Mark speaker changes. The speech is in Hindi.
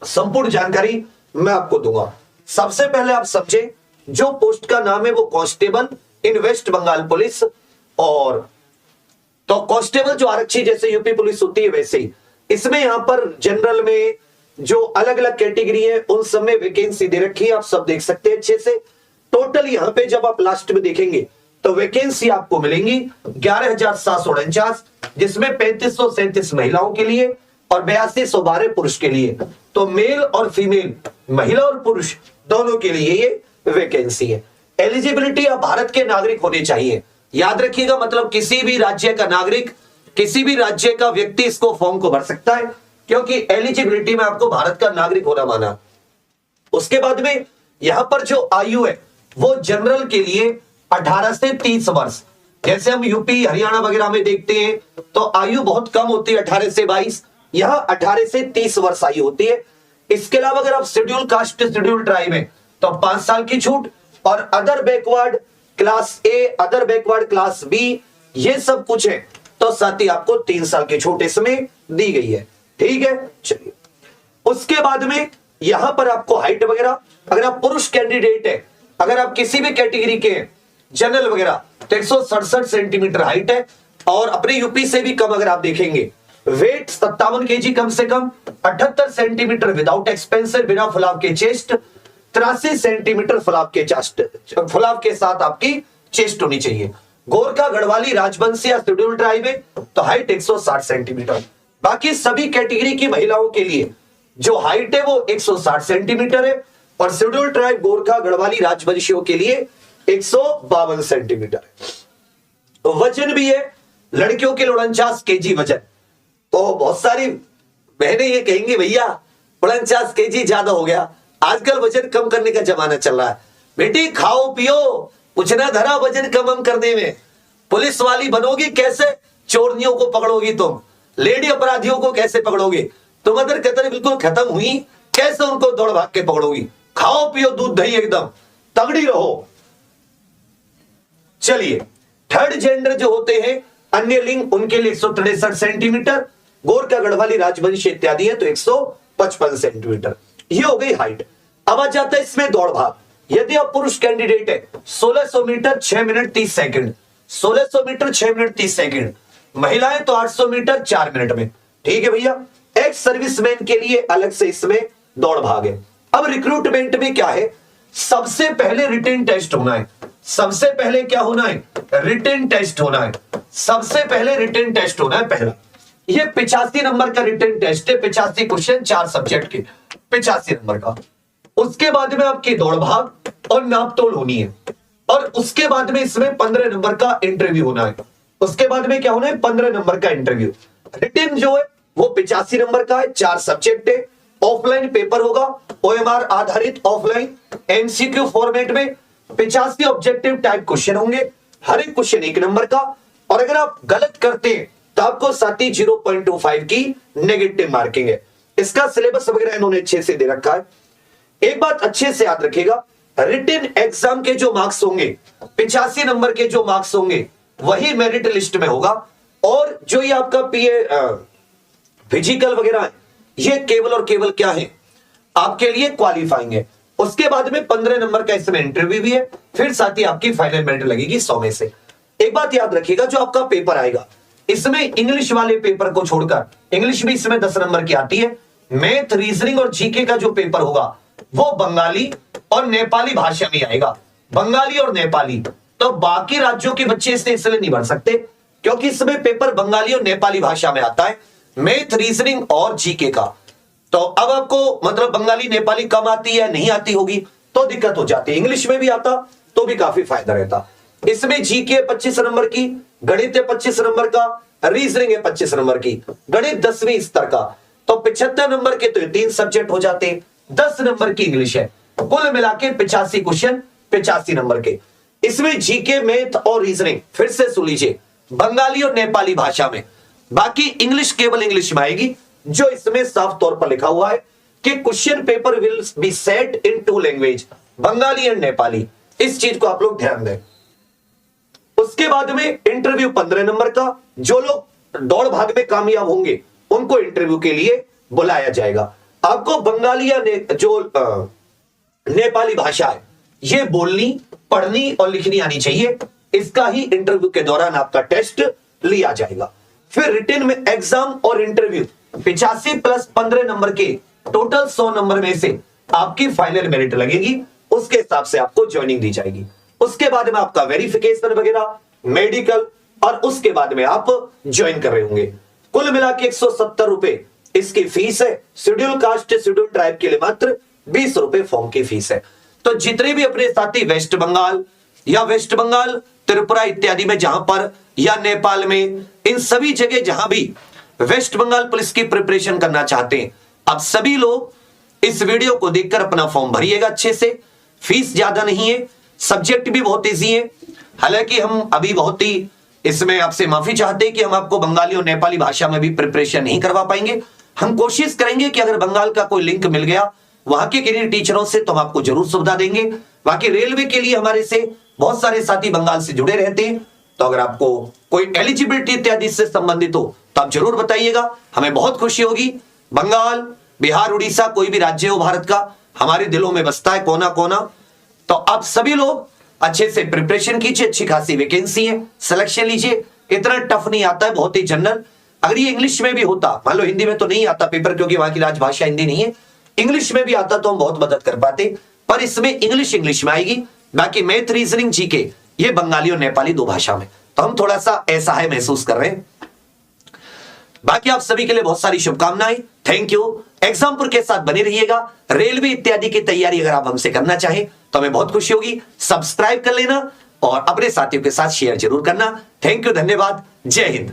Speaker 1: संपूर्ण जानकारी मैं आपको दूंगा। सबसे पहले आप समझे, जो पोस्ट का नाम है वो कांस्टेबल इन वेस्ट बंगाल पुलिस। और तो कांस्टेबल जो आरक्षी जैसे यूपी पुलिस होती है वैसे ही इसमें यहां पर जनरल में जो अलग अलग कैटेगरी है उन सब में वैकेंसी दे रखी है, आप सब देख सकते हैं अच्छे से। टोटल यहां पे जब आप लास्ट में देखेंगे तो वैकेंसी आपको मिलेंगी 11,749, जिसमें 3537 महिलाओं के लिए और 8212 पुरुष के लिए। तो मेल और फीमेल, महिला और पुरुष दोनों के लिए ये वैकेंसी है। एलिजिबिलिटी आप भारत के नागरिक होने चाहिए, याद रखिएगा। मतलब किसी भी राज्य का नागरिक, किसी भी राज्य का व्यक्ति इसको फॉर्म को भर सकता है, क्योंकि एलिजिबिलिटी में आपको भारत का नागरिक होना माना। उसके बाद में यहां पर जो आयु है वो जनरल के लिए 18 से 30 वर्ष। जैसे हम यूपी हरियाणा वगैरह में देखते हैं तो आयु बहुत कम होती है, 18 से 22, यहां 18 से 30 वर्ष आयु होती है। इसके अलावा अगर आप शेड्यूल कास्ट शेड्यूल ट्राइब में तो 5 साल की छूट, और other backward class A, other backward class B, ये सब कुछ है तो साथ ही आपको 3 साल की छूट इसमें दी गई है। ठीक है, चलिए। उसके बाद में यहां पर आपको हाइट वगैरह, अगर आप पुरुष कैंडिडेट है, अगर आप किसी भी कैटेगरी के जनरल वगैरह तो 167 सेंटीमीटर हाइट है, और अपने यूपी से भी कम अगर आप देखेंगे, वेट 57 केजी कम से कम, 78 सेंटीमीटर विदाउट एक्सपेंसर, बिना फुलाव के चेस्ट, 83 सेंटीमीटर फुलाव के चेस्ट, फुलाव के साथ आपकी चेस्ट होनी चाहिए। गोरखा गढ़वाली राजवंशी या शेड्यूल ट्राइब है तो हाइट 160 सेंटीमीटर। बाकी सभी कैटेगरी की महिलाओं के लिए जो हाइट है वो 160 सेंटीमीटर है, और शेड्यूल ट्राइब गोरखा गढ़वाली राजवंशियों के लिए 152 सेंटीमीटर है। वजन भी है, लड़कियों के 49 केजी वजन। तो बहुत सारी बहनें ये कहेंगी भैया 49 केजी ज्यादा हो गया, आजकल वजन कम करने का जमाना चल रहा है। बेटी खाओ पियो, कुछ ना धरा वजन कम करने में। पुलिस वाली बनोगी कैसे, चोरनियों को पकड़ोगी तुम, लेडी अपराधियों को कैसे पकड़ोगी तुम, अदर कतर बिल्कुल खत्म हुई, कैसे उनको दौड़ भाग के पकड़ोगी। खाओ पियो दूध दही एकदम तगड़ी रहो। चलिए, थर्ड जेंडर जो होते हैं अन्य लिंग, उनके लिए 163 सेंटीमीटर, गोरखा गढ़वाली राजवंशी इत्यादि है तो 155 सेंटीमीटर। ये हो गई हाइट। अब आ जाता है इसमें दौड़ भाग। यदि आप पुरुष कैंडिडेट है 1600 metre 6 minute 30 second, 1600 metre 6 minute 30 second, महिलाएं तो 800 मीटर 4 मिनट में। ठीक है भैया। एक्स सर्विसमैन के लिए अलग से इसमें दौड़ भाग है। अब रिक्रूटमेंट में क्या है, सबसे पहले रिटन टेस्ट होना है। सबसे पहले क्या होना है, रिटन टेस्ट होना है। सबसे पहले रिटन टेस्ट होना है पहला। ये 85 नंबर का रिटन टेस्ट है, 85 क्वेश्चन 4 सब्जेक्ट के, 85 नंबर का। उसके बाद में आपकी दौड़ भाग और नापतोल होनी है, और उसके बाद में इसमें 15 नंबर का इंटरव्यू होना है। उसके बाद में क्या होना है, 15 नंबर का इंटरव्यू। रिटन जो है वो 85 नंबर का है, 4 सब्जेक्ट है, ऑफलाइन पेपर होगा, ओएमआर आधारित ऑफलाइन, एमसीक्यू फॉर्मेट में 85 ऑब्जेक्टिव टाइप क्वेश्चन होंगे, हर एक क्वेश्चन 1 नंबर का। और अगर आप गलत करते हैं तो आपको साथ ही 0.25 की नेगेटिव मार्किंग है। इसका सिलेबस वगैरह इन्होंने अच्छे से दे रखा है। एक बात अच्छे से याद रखिएगा, रिटन एग्जाम के जो मार्क्स होंगे, 85 नंबर के जो मार्क्स होंगे वही मेरिट लिस्ट में होगा, और जो ये आपका पीए फिजिकल वगैरह है ये केवल और केवल क्या है, आपके लिए क्वालिफाइंग है। उसके बाद में 15 नंबर का इसमें इंटरव्यू भी है, फिर साथ ही आपकी फाइनल मेरिट लगेगी 100 में से। एक बात याद रखिएगा, जो आपका पेपर आएगा इसमें इंग्लिश वाले पेपर को छोड़कर, इंग्लिश भी इसमें 10 नंबर की आती है, मैथ रीजनिंग और जीके का जो पेपर होगा वो बंगाली और नेपाली भाषा में आएगा, बंगाली और नेपाली। तो बाकी राज्यों के बच्चे इससे इसलिए नहीं भर सकते क्योंकि इसमें पेपर बंगाली और नेपाली भाषा में आता है, मैथ रीजनिंग और जीके का। तो अब आपको मतलब बंगाली नेपाली कम आती है, नहीं आती होगी तो दिक्कत हो जाती है। इंग्लिश में भी आता तो भी काफी फायदा रहता। इसमें जीके 25 नंबर की, गणित 25 नंबर का, रीजनिंग है 25 नंबर की, गणित 10वीं स्तर का, तो 75 नंबर के तो 3 सब्जेक्ट हो जाते हैं, 10 नंबर की इंग्लिश है, कुल मिलाके 85 क्वेश्चन 85 नंबर के। इसमें जीके, मैथ और रीजनिंग फिर से सुन लीजिए बंगाली और नेपाली भाषा में, बाकी इंग्लिश केवल इंग्लिश में आएगी। जो इसमें साफ तौर पर लिखा हुआ है कि question paper will be set in 2 language, Bengali and Nepali, इस चीज को आप लोग ध्यान दें। उसके बाद में इंटरव्यू 15 नंबर का, जो लोग दौड़ भाग में कामयाब होंगे उनको इंटरव्यू के लिए बुलाया जाएगा। आपको बंगाली या नेपाली भाषा है ये बोलनी, पढ़नी और लिखनी आनी चाहिए। इसका ही इंटरव्यू के दौरान आपका टेस्ट लिया जाएगा। फिर रिटन में एग्जाम और इंटरव्यू 85 प्लस 15 नंबर के टोटल 100 नंबर में से आपकी फाइनल मेरिट लगेगी, उसके हिसाब से आपको ज्वाइनिंग दी जाएगी। उसके बाद में आपका वेरिफिकेशन वगैरह, मेडिकल, और उसके बाद में आप ज्वाइन कर रहे होंगे। कुल मिला के 170 रुपए इसकी फीस है। शेड्यूल कास्ट शेड्यूल ट्राइब के लिए मात्र 20 रुपए फॉर्म की फीस है। तो जितने भी अपने साथी वेस्ट बंगाल त्रिपुरा इत्यादि में जहां पर, या नेपाल में, इन सभी जगह जहां भी वेस्ट बंगाल पुलिस की प्रिपरेशन करना चाहते हैं, अब सभी लोग इस वीडियो को देखकर अपना फॉर्म भरिएगा अच्छे से। फीस ज्यादा नहीं है, सब्जेक्ट भी बहुत इजी है। हालांकि हम अभी बहुत ही इसमें आपसे माफी चाहते हैं कि हम आपको बंगाली और नेपाली भाषा में भी प्रिपरेशन नहीं करवा पाएंगे। हम कोशिश करेंगे कि अगर बंगाल का कोई लिंक मिल गया वहां के किन्हीं टीचरों से तो हम आपको जरूर सुविधा देंगे। बाकी रेलवे के लिए हमारे से बहुत सारे साथी बंगाल से जुड़े रहते हैं, तो अगर आपको कोई एलिजिबिलिटी इत्यादि से संबंधित हो तो आप जरूर बताइएगा, हमें बहुत खुशी होगी। बंगाल, बिहार, उड़ीसा, कोई भी राज्य हो भारत का, हमारे दिलों में बसता है कोना कोना। तो आप सभी लोग अच्छे से प्रिपरेशन कीजिए, अच्छी खासी वैकेंसी है, सिलेक्शन लीजिए। इतना टफ नहीं आता है, बहुत ही जनरल। अगर ये इंग्लिश में भी होता, मान लो हिंदी में तो नहीं आता पेपर क्योंकि वहां की राजभाषा हिंदी नहीं है, इंग्लिश में भी आता तो हम बहुत मदद कर पाते, पर इसमें इंग्लिश में आएगी। बाकी मैथ, रीजनिंग, जीके ये बंगाली और नेपाली दो भाषा में, तो हम थोड़ा सा ऐसा है महसूस कर रहे हैं। बाकी आप सभी के लिए बहुत सारी शुभकामनाएं, थैंक यू। एग्जामपुर के साथ बने रहिएगा। रेलवे इत्यादि की तैयारी अगर आप हमसे करना चाहें तो हमें बहुत खुशी होगी। सब्सक्राइब कर लेना और अपने साथियों के साथ शेयर जरूर करना। थैंक यू, धन्यवाद, जय हिंद।